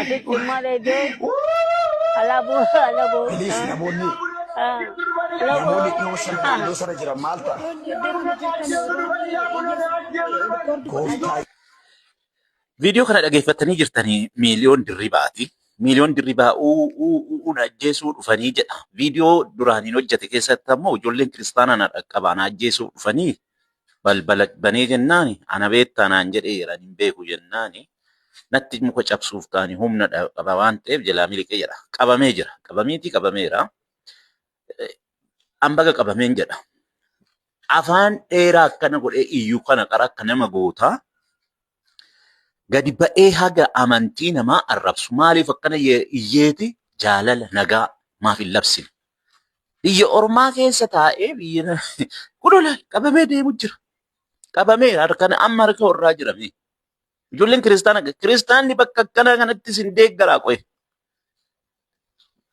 Asitti malee alaaboo alaaboo. Please namoonni dhiyoo sana jiran maal ta'a? Gooftaa. Viidiyoo kana dhaggeeffatanii jirtanii miiliyoon dirribaati. Miiliyoon dirribaa ajjeesuu dhufanii jedha. Viidiyoo duraaniin hojjete keessatti ammoo ijoolleen kiristaanaa na dhaqqabaan ajjeesuu dhufanii balbala banee jennaani ana beektaa naan jedheera hin beeku jennaani natti muka cabsuuf ta'anii humna qaba waan ta'eef jalaa miliqee jedha. Qabamee jira. Qabameera. Ambaga qabameen jedha. Afaan dheeraa akkana godhee iyyuu kana qara akka nama gootaa. Gadi ba'ee haga amantii namaa arrabsu. Maaliif akkana iyyeeti jaalala nagaa maaf hin labsine? Biyya ormaa keessa taa'ee biyya kunuun qabamee deemu jira. Qabamee harkaan amma harka warraa jirame. Ijoolleen kiristaanni bakka akkanaa kanatti sin deeggaraa qo'e.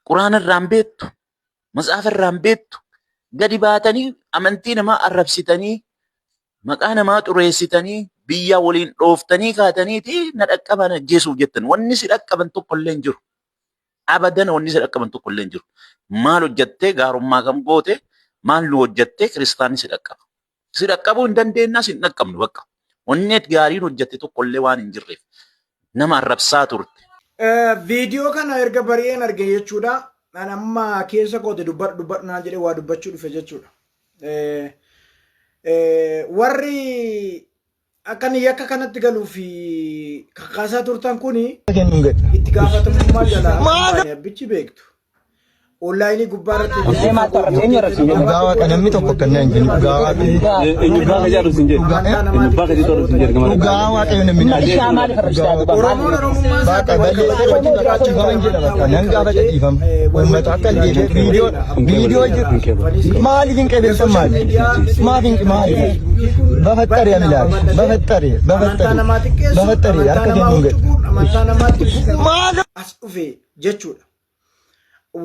Quraana irraan beektu, matsaafa irraan beektu, gadi baatanii amantii namaa arrabsitanii, maqaa namaa xureessitanii, biyya waliin dhooftanii kaataniiti na dhaqqaban ajjeesuuf jettan. Wanni si dhaqqaban tokko illee hin jiru. Abadan wanni si dhaqqaban tokko illee hin jiru. Maal hojjattee gaarummaa kam goote maal nu hojjattee kiristaanni si dhaqqaba. Si dhaqqabuu hin dandeenyaa si hin dhaqqabnu bakka. Wanni gaariin hojjatte tokko illee waan hin jirreef nama arrabsaa turte. Viidiyoo kana erga bari'een arge jechuudha. Ani amma keessa koote dubbadhu naan jedhee waa dubbachuu dhufe jechuudha. Warri akkan yakka kanatti galuu fi kakaasaa turtan kuni itti gaafatamummaa jalaa abbichi beektu. Online gubbaarratti Dhugaa kanamni tokko kanneen hin jiru. Dhugaa jaaru sin jedhu. Dhugaa toru sin jedhu. Dhugaa waaqayyo namni Oromoon Oromummaa baata balleessee wajjin baraachuu qaban jedhama. Kanan gaafa dhiifama. Uummata akka viidiyoo jiru. Maaliif hin qabeessan maali? Maaf hin maali? Bafattare amilaal. Bafattare harka kennuun gadhu. amantaa namaatti as dhufe jechuudha.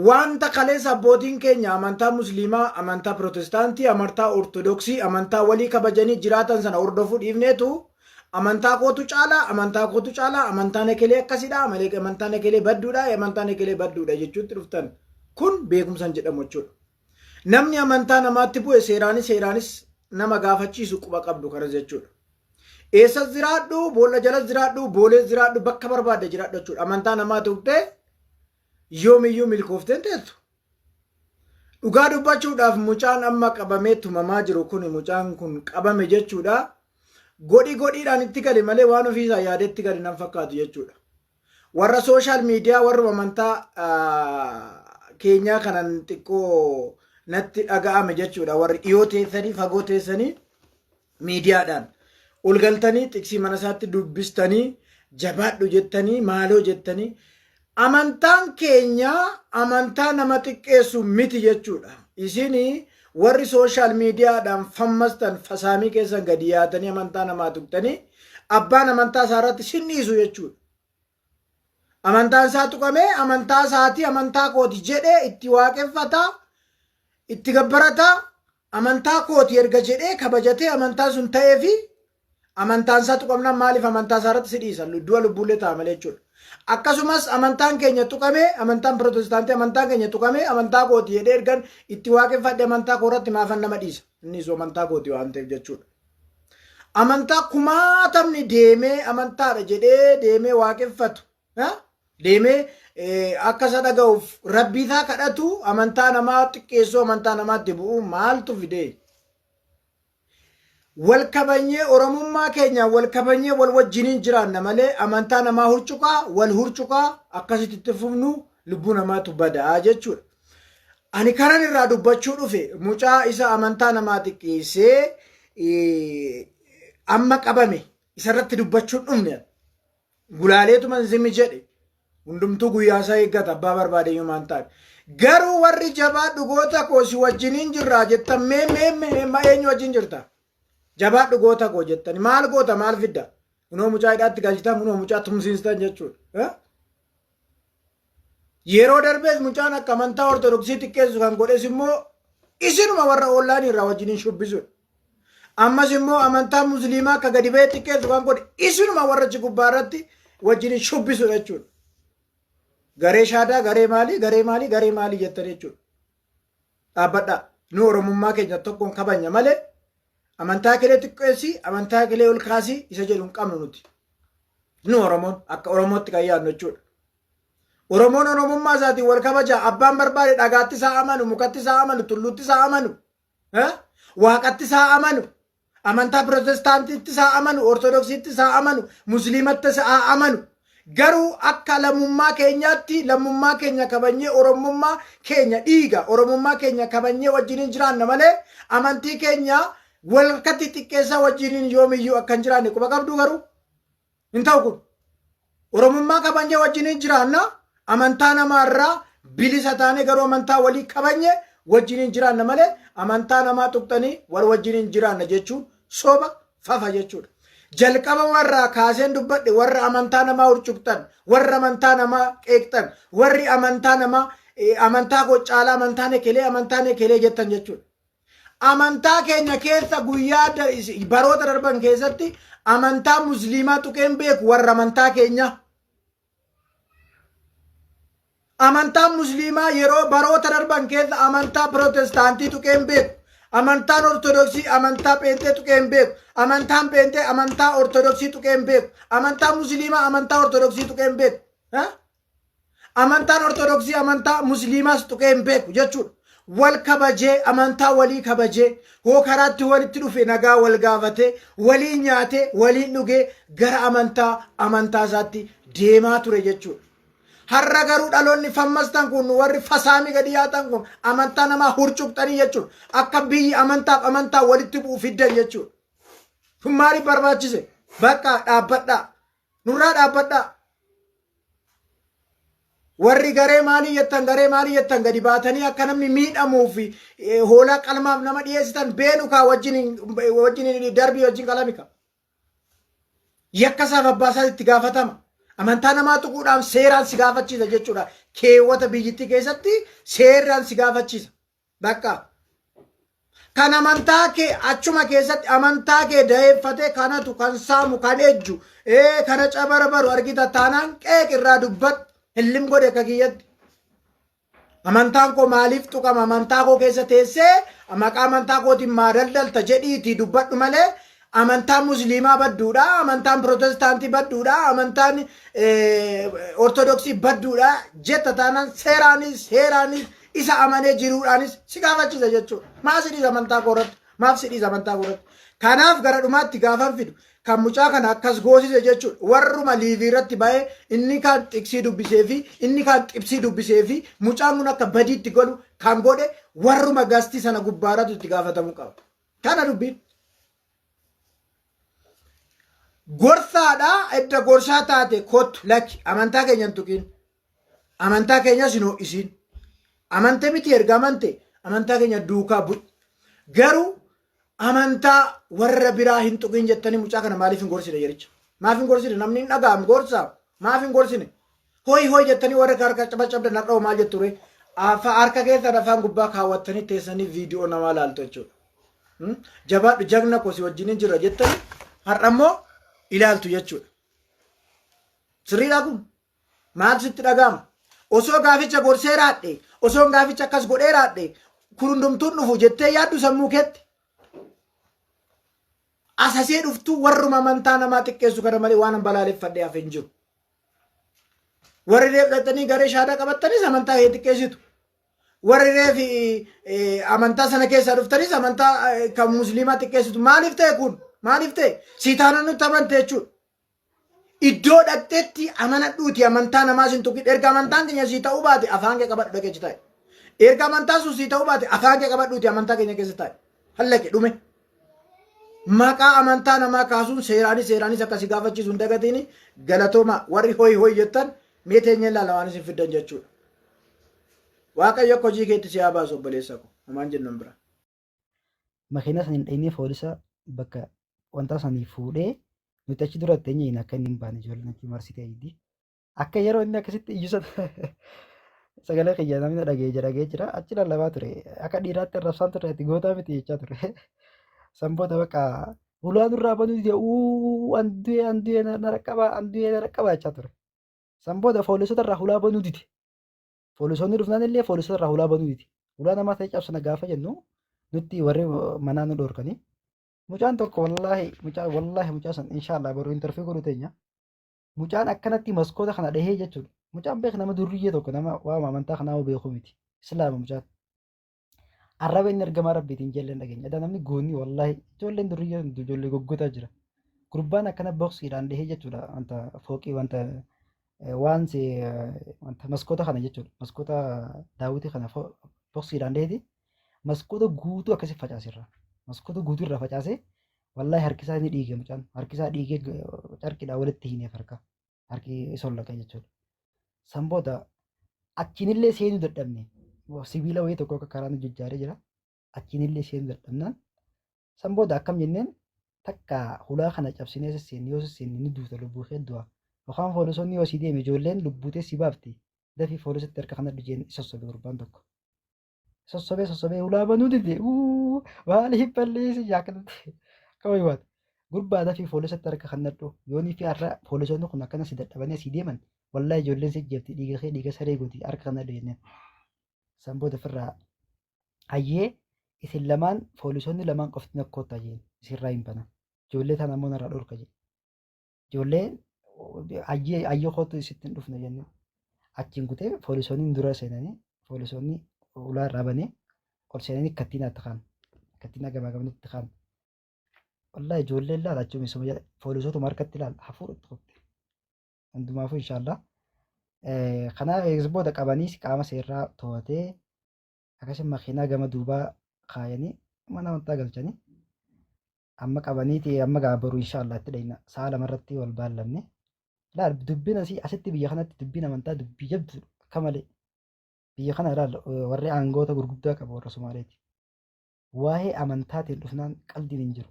Wanta kaleessa abbootiin keenya amantaa musliimaa, amantaa protestaantii, amantaa ortodoksii, amantaa walii kabajanii jiraatan sana hordofuu dhiifneetu amantaa kootu caalaa, amantaan ekelee akkasidha, amantaan ekelee badduudha, amantaan ekelee badduudha jechuutti dhuftan. Kun beekumsan jedhamu jechuudha. Namni amantaa namaatti bu'e seeraanis nama gaafachiisu quba qabdu kanas jechuudha. Eessas jiraadhu, boolla jalas jiraadhu, boolees jiraadhu, bakka barbaadde jiraadhu jechuudha. Amantaa namaatti bu'e yoomiyyuu milkoofteen teessu. Dhugaa dubbachuudhaaf mucaan amma qabamee tumamaa jiru kun mucaan kun qabame jechuudha. Godhiidhaan itti gale malee waan ofiisaa yaadetti gale nan fakkaatu jechuudha. Warra sooshaal miidiyaa warra amantaa keenyaa kanan xiqqoo natti dhaga'ame jechuudha. Warri dhiyoo teessanii fagoo teessanii miidiyaadhaan ol galtanii xiqqsii mana isaatti dubbistanii jabaadhu jettanii maaloo jettanii amantaan keenya amantaa nama xiqqeessu miti jechuudha. Isinii warri sooshaal miidiyaadhaan fammastan fasaamii keessan gadi yaatanii amantaa namaa tuqxanii abbaan amantaa isaa irratti sinniisu jechuudha. Amantaan isaa tuqamee amantaa isaatii amantaa kooti jedhee itti waaqeffata, itti gabbarata, amantaa kooti erga jedhee kabajatee amantaa sun ta'ee fi amantaan isaa tuqamnaan maaliif amantaa isaa irratti si dhiisan du'a lubbuullee ta'a malee jechuudha. Akkasumas amantaan keenya tuqamee amantaan protestaantii amantaan keenya tuqamee amantaa kooti jedhee ergan itti waaqeffadhe amantaa koo irratti maafan nama dhiisa inni isu amantaa kooti waan ta'eef jechuudha. Amantaa kumaatamni deemee amantaadha jedhee deemee waaqeffatu deemee akka isa dhaga'uuf rabbii isaa kadhatu amantaa namaa xiqqeessuu amantaa namaatti bu'u maaltu fidee? Wal kabanyee oromummaa keenya wal kabanyee wal wajjiniin jiraanna malee amantaa namaa hurcuqaa wal hurcuqaa akkasitti itti fufnu lubbuu namaatu badaa jechuudha. Ani karan irraa dubbachuu dhufe mucaa isa amantaa namaa xiqqeessee amma qabame isarratti dubbachuun dhumne gulaaleetuma zimi jedhe hundumtuu guyyaa isaa eeggata abbaa barbaade yumaan taane. Garuu warri jabaa dhugoota koosi wajjiniin jirraa jettan mee eenyu wajjin jirta? Jabaa dhugoota koo jettani maal goota maal fidda? Kunoo mucaa hidhaatti galchitan kunoo mucaa tumsiistan jechuudha. Yeroo darbees mucaan akka amantaa ortodoksii xiqqeessu kan godhes immoo isinuma warra ollaanii irraa wajjiniin shubbisuudha. Ammas immoo amantaa musliimaa akka gadi ba'ee xiqqeessu kan godhe isinuma warra achi gubbaa irratti wajjiniin shubbisuudha jechuudha. garee shaadaa, garee maalii jettan jechuudha. Dhaabbadhaa. Nu Oromummaa keenya tokkoon kabanya malee amantaa kelee xiqqeessii, amantaa kelee ol kaasii isa jedhu hin qabnu nuti. Nu Oromoon akka Oromootti kan yaadnu jechuudha. Oromoon Oromummaa isaatiin wal kabajaa. Abbaan barbaade dhagaatti isaa amanu, mukatti isaa amanu, tulluutti isaa amanu, waaqatti isaa amanu, amantaa Pirotestaantiitti isaa amanu, Ortodoksiitti isaa amanu, Musliimatti isaa amanu. Garuu akka lammummaa keenyaatti lammummaa keenya kabanyee Oromummaa keenya dhiiga Oromummaa keenya kabanyee wajjiniin jiraanna malee amantii keenya walakatti xiqqeessaa wajjiniin yoomiyyuu akka hin jiraanne quba qabdu. Garuu hin ta'u kun Oromummaa kabanyee wajjiniin jiraanna, amantaa namaarraa bilisa taane garuu amantaa walii kabanyee wajjiniin jiraanna malee amantaa namaa tuqxanii wal wajjiniin jiraanna jechuun soba fafa jechuudha. Jalqaba warra kaaseen dubbadhe warra amantaa namaa hurcuftan, warra amantaa namaa qeeqxan, warri amantaa namaa amantaa caalaa amantaan ekelee jettan jechuudha. Amantaa keenya keessa guyyaa baroota darban keessatti amantaa musliimaa tuqeen beeku warra amantaa keenya. Amantaa musliimaa yeroo baroota darban keessa amantaa Pirotestaantii tuqeen beeku. Amantaan Ortodoksii amantaa Pheenxee tuqeen beeku. Amantaan Pheenxee amantaa Ortodoksii tuqeen beeku. Amantaan Musliimaa amantaa Ortodoksii tuqeen beeku. Amantaan Ortodoksii amantaa Musliimaas tuqeen beeku jechuudha. Wal kabajee amantaa walii kabajee hoo karaatti walitti dhufe nagaa wal gaafatee walii nyaatee walii dhugee gara amantaa isaatti deemaa ture jechuudha. Har'a garuu dhaloonni fammastan kun warri fasaami gadi yaatan kun amantaa namaa hurcuqxanii jechuudha. Akka biyyi amantaa walitti bu'u fiddan jechuudha. Kun maaliif barbaachise? Bakka dhaabbadhaa. Nurraa dhaabbadhaa. Warri garee maalii jettan gadi baatanii akka namni miidhamuu fi hoolaa qalmaaf nama dhiyeessitan beenukaa wajjin darbii wajjin qalamika. Yakkasaaf abbaasaa itti gaafatama. Amantaa namaa tuquudhaan seeraan si gaafachiisa jechuudha. Keewwata biyyittii keessatti seeraan si gaafachiisa. Bakka kan amantaa kee achuma keessatti amantaa kee dayeeffatee kanatu kan saamu kan ejju kana cabarbaru argita taanaan qeeqirraa dubbadhu hillim godhe akka kiyyatti. Amantaan koo maaliif tuqama? Amantaa koo keessa teessee maqaa amantaa kootiin maa daldalta jedhiitii dubbadhu malee amantaan musliimaa badduudha, amantaan Pirotestaantii badduudha, amantaan Ortodoksii badduudha jetta taanaan seeraanis isa amanee jiruudhaanis si gaafachiisa jechuudha. Maaf si dhiisa amantaa koorratti? Maaf si dhiisa amantaa koorratti? Kanaaf gara dhumaatti gaafan fidu kan mucaa kana akkas goosise jechuudha. Warruma liivii irratti ba'ee inni kan xiqsii dubbisee fi inni kan xibsii dubbisee fi mucaan kun akka badiitti godhu kan godhe warruma gastii sana gubbaarratti itti gaafatamuu qaba. Kana dubbiin. Gorsaadha edda gorsaa taate kottu lakki amantaa keenya hin tuqin. Amantaa keenya sinoo isin. Amante miti erga amantaa keenya duukaa bu'i. Garuu amantaa warra biraa hin tuqin jettanii mucaa kana maaliif hin gorsine jericha? Maaf hin gorsine? Namni hin dhaga'amu gorsaa. Maaf hin gorsine? Hooyi jettanii warra harka cabacabda nadha'u maal jettu ree? Harka keessan afaan gubbaa kaawwattanii teessanii viidiyoo namaa laaltu jechuudha. Jabaadhu jagna kosi wajjin jira jettanii har'a immoo ilaaltu jechuudha. Sirriidhaa kun maal sitti dhaga'ama? Osoo gaaficha gorsee raadhe, osoo gaaficha akkas godhee raadhe, kun hundumtuun dhufu jettee yaaddu sammuu keetti. Asasee dhuftuu warruma amantaa namaa xiqqeessu kana malee waan balaaleffadhee hafe hin jiru. Warri reef dhattanii garee shaadaa qabattanis amantaa kee xiqqeessitu. Warri reef amantaa sana keessaa dhuftanis amantaa kan musliimaa xiqqeessitu. Maaliif ta'e kun? Maaliif ta'e? Siitaana nutti amante jechuudha. Iddoo dhaqxeetti amanadhuuti amantaa namaa sin tuqin. Erga amantaan keenya sii ta'uu baate afaan kee qabadhu dhageechi taa'e. Erga amantaa sun sii ta'uu baate afaan kee qabadhuuti amantaa keenya keessa taa'e. Hallaqe dhume. Maqaa amantaa namaa kaasuun seeraanis akkasii gaafachiisu hin dagatiini galatooma warri hooyi jettan mee teenya ilaala waan isin fiddan jechuudha. Waaqayyo akka hojii keetti si haa baasu obboleessa ko. Homaan jennan bira. Makiina sana hin dhaynee poolisa bakka wanta sanii fuudhee nuti achi dura teenya hin akka inni hin baane ijoolleen achi marsitee ayiddii. Akka yeroo inni akkasitti iyyuu sagalee kiyyaa namni dhagee jira achi lallabaa ture akka dhiiraatti arrabsaan ture itti gootaa miti jechaa ture. Samboota bakka ulaan irraa banuu jedhu andu'ee na raqqabaa jechaa ture. San booda poolisota irraa hulaa banuu didi. Poolisoonni dhufnaan illee poolisota irraa hulaa banuu didi. Hulaa namaa ta'e cabsana gaafa jennu nutti warri manaa nu dhorkanii. Mucaan tokko wallaahi mucaa san inshaallah baruu intarfii godhu teenya. Mucaan akkanatti maskoota kana dhahee jechuudha. Mucaan beek nama durriyyee tokko nama waama amantaa kanaa beeku miti. Islaama mucaan. Arraba inni ergamaa rabbiitiin jalleen dhageenya. Adda namni goonni wallaahi ijoolleen durriyyee ijoollee goggotaa jira. Gurbaan akkana boksiidhaan dhahee jechuudha. Wanta fooqii wanta waansi wanta maskoota kana jechuudha. Maskoota daawwitii kana boksiidhaan dhaheeti. Maskoota guutuu akkasii facaasirra. Maskoota guutuu irraa facaasee wallaahi harkisaa ni dhiige mucaan. Harkisaa dhiigee carqiidhaan walitti hineef harka. Harki sollaqa jechuudha. San booda achiinillee seenuu dadhabne. Sibiila wayii tokko akka karaan jijjaaree jira. Achiinillee seenuu dadhabnaan. San booda akkam jenneen takka hulaa kana cabsinee sisseenni yoo sisseenni ni duuta lubbuu heddu'a. Yookaan poolisoonni yoo si deeme ijoolleen lubbuutee si baafti. Dafii poolisitti harka kana dhijeen sossobee gurbaan tokko. Sossobee hulaa banuu dide. Maaliif balleessi jaakalatti. Kawai waat. Gurbaa dafii poolisitti harka kana dhuu. Yoonii fi har'a poolisoonni kun akkana si dadhabanii si deeman. Wallaahi ijoolleen si jeefti dhiiga saree gooti harka kana dhiyeenyaan. San booda ofirraa hayyee isin lamaan poolisoonni lamaan qofti nakkoottaa jeen isirraa hin banan. Ijoollee tana ammoo narraa dhorka jeen. Ijoolleen hayyee kootu isitti hin dhufne jennee. Achiin kutee poolisoonni dura seenanii poolisoonni ulaa irraa banee ol seenanii kattiinaa itti kaan. Kattiinaa gamaa gamanitti kaan. Wallaahi ijoolleen laala achuun misuma poolisootuma harkatti ilaala hafuura itti qopte. Hundumaafuu inshaallah. Kanaaf booda qabaniis qaama seerraa to'atee akkasumas makiinaa gama duubaa kaayanii mana amantaa galchanii amma qabaniiti amma gaabaruu inshaallah itti dhayna sa'a lamarratti wal baallamne. Laal dubbiin asitti biyya kanatti dubbiin amantaa dubbii jabdu akka malee biyya kana ilaal warri aangoota gurguddaa qabu warra Somaaleeti. Waa'ee amantaatiin dhufnaan qalbiin hin jiru.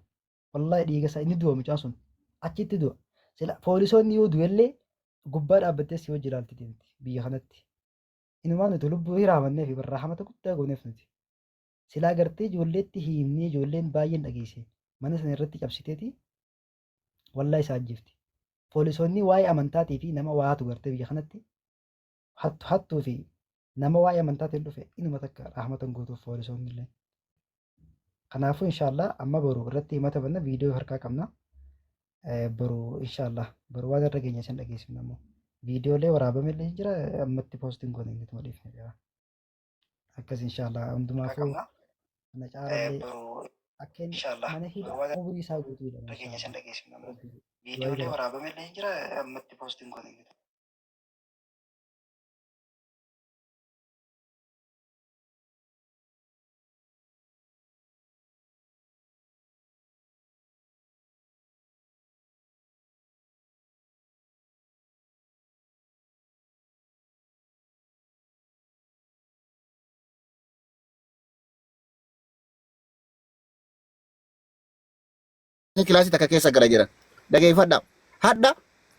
Wallaahi dhiiga isaa inni du'a mucaan sun achitti du'a. Sila poolisoonni yoo du'ellee gubbaa dhaabbattee si wajji ilaalti deemti biyya kanatti. Inumaan nuti lubbuu hiraamannee fi barraahamata guddaa gooneef nuti. Silaa gartee ijoolleetti himnee ijoolleen baay'een dhageesse. Mana sana irratti cabsiteeti wallaahi isaa ajjeefti. Poolisoonni waa'ee amantaatii fi nama waatu gartee biyya kanatti hattuu fi nama waa'ee amantaatiin dhufe inuma takka rahmatan guutuuf poolisoonni illee. Kanaafuu inshaallah amma boruu irratti himata banna viidiyoo harkaa qabna. Boruu inshaallah boruu waan irra geenya isin dhageessifna ammoo viidiyoolee waraabamillee jira ammatti poostiin goone inni tuma dhiifne jira. Akkas inshaallah hundumaafuu kana caalaallee akka inni mana hidha umurii isaa guutuu jedhama. Dhageenya isin dhageessifna ammoo viidiyoolee waraabamillee jira ammatti poostiin goone inni. Kilaasii takka keessa gara jiran dhageeffadha. Hadda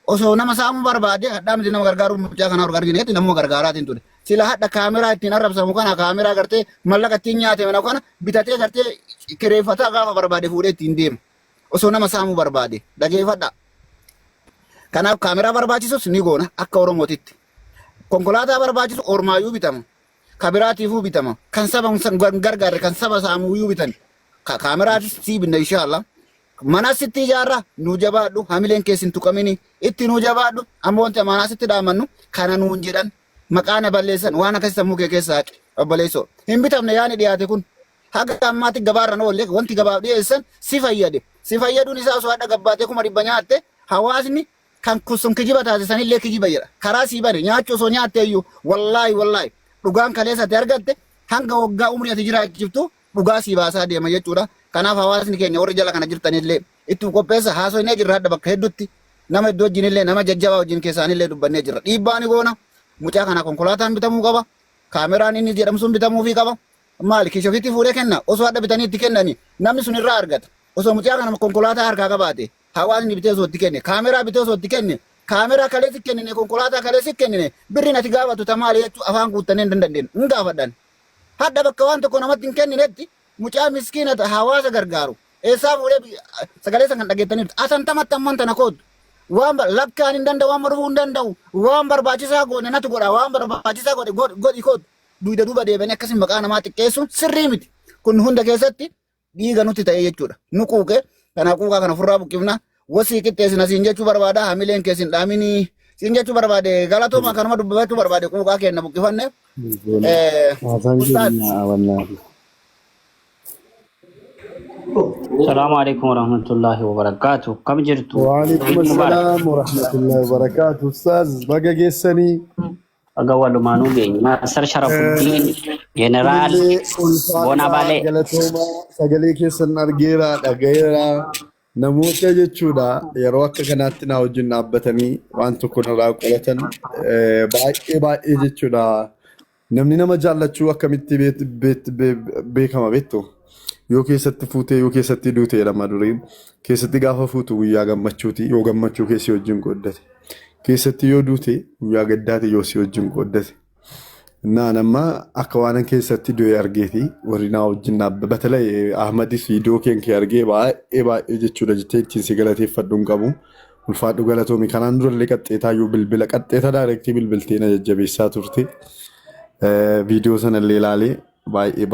osoo nama saamuu barbaade hadhaa miti nama gargaaru mucaa kana arginu nama gargaaraatiin ture. Sila hadda kaameraa ittiin arrabsamu kana kaameraa gartee mallaqa ittiin nyaate mana kana bitatee gartee kireeffataa gaafa barbaade fuudhee ittiin deema. Osoo nama saamuu barbaade dhageeffadha. Kanaaf kaameraa barbaachisus ni goona akka Oromootitti. Konkolaataa barbaachisu ormaayyuu bitama. Kabiraatiifuu bitama. Kan saba gargaarre kan saba saamuyyuu bitan. Kaameraatis sii binna inshaallah. Mana sitti ijaarra nu jabaadhu hamileen keessin tuqamini itti nu jabaadhu amma wanti mana sitti dhaamannu kana nuun jedhan maqaana balleessan waan akkasii sammuu kee keessaa obboleessoo hin bitamne yaani dhiyaate kun haga ammaatti gabaarra oolle wanti gabaaf dhiyeessan si fayyaduun isaa osoo hadha gabbaatee 100 nyaatte hawaasni kan kusun kijiba taasisanillee kijiba jedha karaa sii bane nyaachuu osoo nyaatte iyyuu wallaahi dhugaan kaleessatti argatte hanga waggaa umrii ati jiraachiftu dhugaa sii baasaa deema jechuudha. Kanaaf hawaasni keenya warri jala kana jirtanillee itti qopheessa haasofnee jirra hadda bakka hedduutti nama iddoo wajjinillee nama jajjabaa wajjin keessaanillee dubbannee jirra. Dhiibbaa ni goona mucaa kana konkolaataan bitamuu qaba kaameraan inni jedhamu sun bitamuufii qaba maali kiisha ofiitti fuudhee kenna osoo hadda bitanii itti kennani namni sun irraa argata osoo mucaa kana konkolaataa harkaa qabaate hawaasni bitee osoo itti kenne kaameraa bitee osoo itti kenne kaameraa kaleessi kennine konkolaataa kaleessi kennine birriin ati gaafatu tamaali jechuu afaan guuttanii hin dandeenye hin gaafadhan hadda bakka waan tokko namatti hin kenninetti mucaa miskiinata hawaasa gargaaru eessaa fuudhee sagalee san kan dhageettaniif asantamatti amman tana kootu waan lakkaan hin danda'u waan dhufuu hin danda'u waan barbaachisaa godhe natu godha waan barbaachisaa godhe godhi koot duuda duuba deebanii akkasiin maqaa namaa xiqqeessuun sirrii miti kun hunda keessatti dhiiga nutti ta'e jechuudha nu quuqe kana quuqaa kana ofirraa buqqifna wasii qixxeessina siin jechuu barbaada hamileen keessin dhaaminii siin jechuu barbaade galatooma kanuma dubbachuu barbaade quuqaa kenna buqqifanne السلام عليكم ورحمة الله وبركاته كم جرتوا؟ وعليكم السلام ورحمة الله وبركاته أستاذ بقى جيسني أقوى ما نوجي ما أسر شرف الدين جنرال بونا بالي قالتهما سجلي كيسن أرجيرا أرجيرا نموت جتشودا يروك كانت ناوجين أبتني وأنتو كنا راقلتن باقي جتشودا نمني مجال شو كميتي بيكما بيتو yoo keessatti fuutee yoo keessatti duute jedhama duriin keessatti gaafa fuutu guyyaa gammachuuti yoo gammachuu keessi wajjin qooddate keessatti yoo duute guyyaa gaddaati yoo si wajjin qooddate naan amma akka waan keessatti du'e argeeti warri naa wajjin batala Ahmadis viidiyoo keenkee argee baay'ee jechuudha jettee ittiin si galateeffadhu hin qabu ulfaadhu galatoomi kanaan durallee qaxxeetaa yoo bilbila qaxxeeta daayirektii bilbiltee na jajjabeessaa turte viidiyoo sanallee ilaalee baay'ee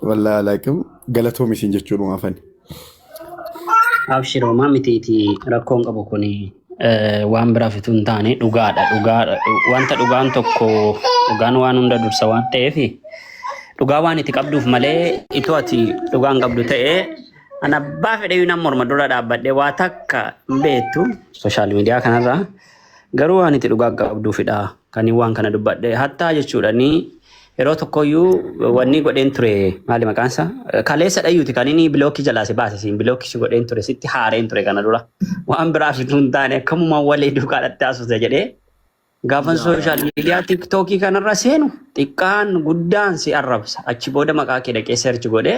wallaahi alaaqim galatoomi siin jechuudha afaan. Abshiroo maamitiiti rakkoon qabu kuni waan biraa fituu hin taane dhugaadha wanta dhugaan tokko dhugaan waan hunda dursa waan ta'eef dhugaa waan itti qabduuf malee itoo ati dhugaan qabdu ta'ee ana abbaa fedhe nama morma dura dhaabbadhee waa takka beektu sooshaal miidiyaa kanarraa garuu waan itti dhugaa qabduufidha kan waan kana dubbadhee hattaa jechuudha ni yeroo tokkoyyuu wanni godheen ture maali maqaansa kaleessa dhayyuuti kan inni bilookii jalaase baase siin bilookii godheen ture sitti haareen ture kana dura waan biraa fituu hin taane akkamuma walii duukaadhatti haasofte jedhee gaafan sooshaal miidiyaa tiktookii kanarra seenu xiqqaan guddaan si arrabsa achi booda maqaa kee dhaqee seerchi godhee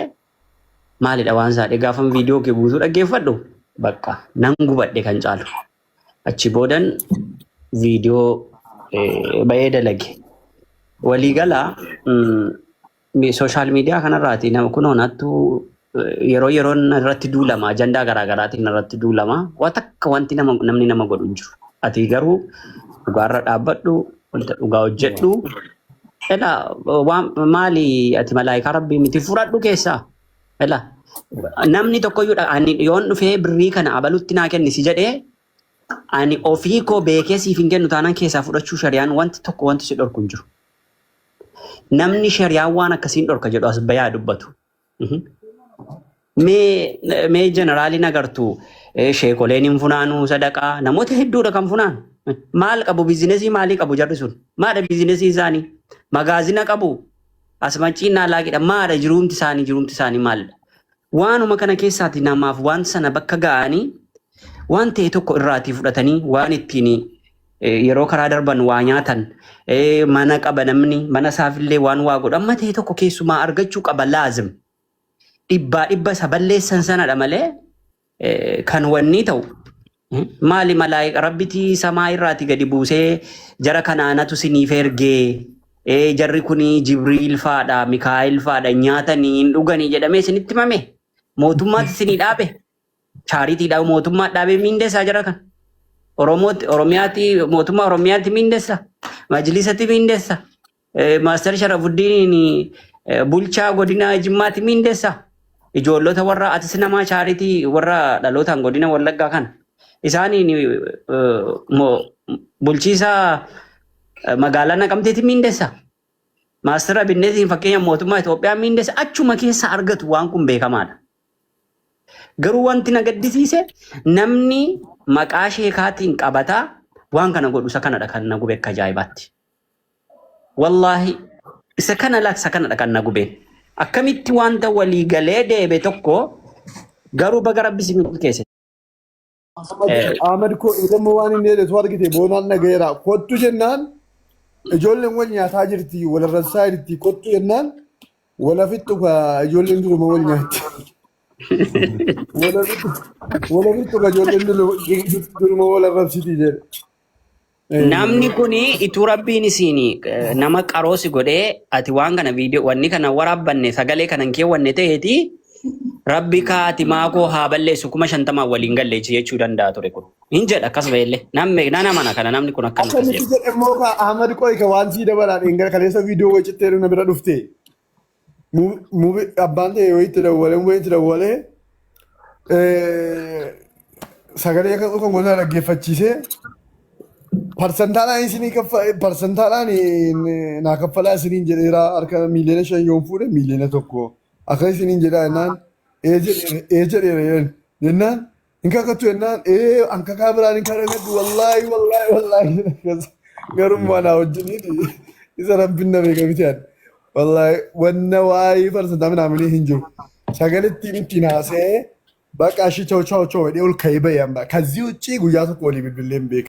maalidha waan saadhe gaafan viidiyoo kee guutuu dhaggeeffadhu bakka nan gubadhe kan caalu achi boodan viidiyoo bahee dalage. Waliigala sooshaal miidiyaa kanarraati nama kun onattu yeroo irratti duulama ajandaa garaagaraatiin irratti duulama waan takka wanti namni nama godhu hin jiru ati garuu dhugaarra dhaabbadhu wanta dhugaa hojjedhu maali ati malaayikaa rabbii miti fudhadhu keessaa namni tokkoyyuu yoon dhufee birrii kana abalutti naa kennisi jedhee ani ofii koo beekee siif hin kennu taanaan keessaa fudhachuu shari'aan wanti si dhorku hin jiru. Namni shari'aa waan akkasiin dhorka jedhu as bayaa dubbatu. Mee jeneraaliin agartu sheekoleen hin funaanuu sadaqaa namoota hedduudha kan funaanu. Maal qabu biizinesii maalii qabu jarri sun? Maadha biizinesii isaanii? Magaazina qabu? Asmanciin naalaaqidha. Maadha jiruumti isaanii maalidha? Waanuma kana keessaati namaaf waan sana bakka ga'anii waan ta'e tokko irraatii fudhatanii waan ittiin yeroo karaa darban waa nyaatan mana qaba namni mana isaafillee waan waa godhu amma ta'e tokko keessumaa argachuu qaba laazim dhibba isa balleessan sanadha malee kan wanni ta'u maali malaayika rabbitii samaa irraati gadi buusee jara kanaanatu siniif ergee jarri kuni Jibriil faadha Mikaa'el faadha nyaatanii hin dhuganii jedhamee sinitti himame mootummaatti sinii dhaabe chaaritiidha mootummaa dhaabee miindeessaa jara kan. Oromiyaati mootummaa Oromiyaati miindeessa majlisatti miindeessa maaster Sharafuddin bulchaa godina Jimmaatti miindeessa ijoollota warra atis namaa chaaritii warra dhalootaan godina Wallaggaa kan isaaniin bulchiisa magaalaa Naqamteetti miindeessa maaster Abinneetiin fakkeenya mootummaa Itoophiyaa miindeessa achuma keessa argatu waan kun beekamaadha. Garuu wanti na gaddisiise namni maqaa sheekaatiin qabataa waan kana godhu isa kanadha kan na gube akka ajaa'ibaatti. Wallaahi isa kanadha kan na gube. Akkamitti wanta walii galee deebe tokko garuu baga rabbi si milkeesse. Ahmad ko idammoo waan inni jedhetu argite boonaan nagayeera kottu jennaan ijoolleen wal nyaataa jirti wal ransaa jirti kottu jennaan wala fixxu ijoolleen duruma wal nyaatti. Wala fixxu ijoolleen duruma wal arrabsiti jedhe. Namni kuni ituu rabbiin isiin nama qaroosi godhee ati waan kana viidiyoo wanni kana waraabbanne sagalee kanan keewwanne ta'eeti Rabbi kaati maakoo haa balleessu 50 waliin galleechi jechuu danda'a ture kun. Hin jedha akkas beellee nama mana kana namni kun akkana akkas Akkamitti jedhe immoo ka Ahmad qoy ka waan sii dabalaan egaa kaleessa viidiyoo wajjittee na bira dhufte. Muubi abbaan ta'e yoo itti dawwalee sagalee kan gosa dhaggeeffachiisee parsantaadhaan naa kaffalaa isiniin jedheera harka miiliyoona 5 yoon fuudhe miiliyoona 1 akka isiniin jedhaa jennaan jedheera jennaan hin kakattu jennaan anka kaa biraan hin kadhatu wallaahi garummaa naa wajjiniin isa rabbiin na beeka miti yaadde wallaahi wanna waa'ee parsantaa minaamanii hin jiru sagalittiin ittiin haasa'ee በቃ እሺ ቻው ቻው ቻው ወዲያው ከይበ ያምባ ከዚህ ውጪ ጉያ ተቆሊ ቢብልም ቤክ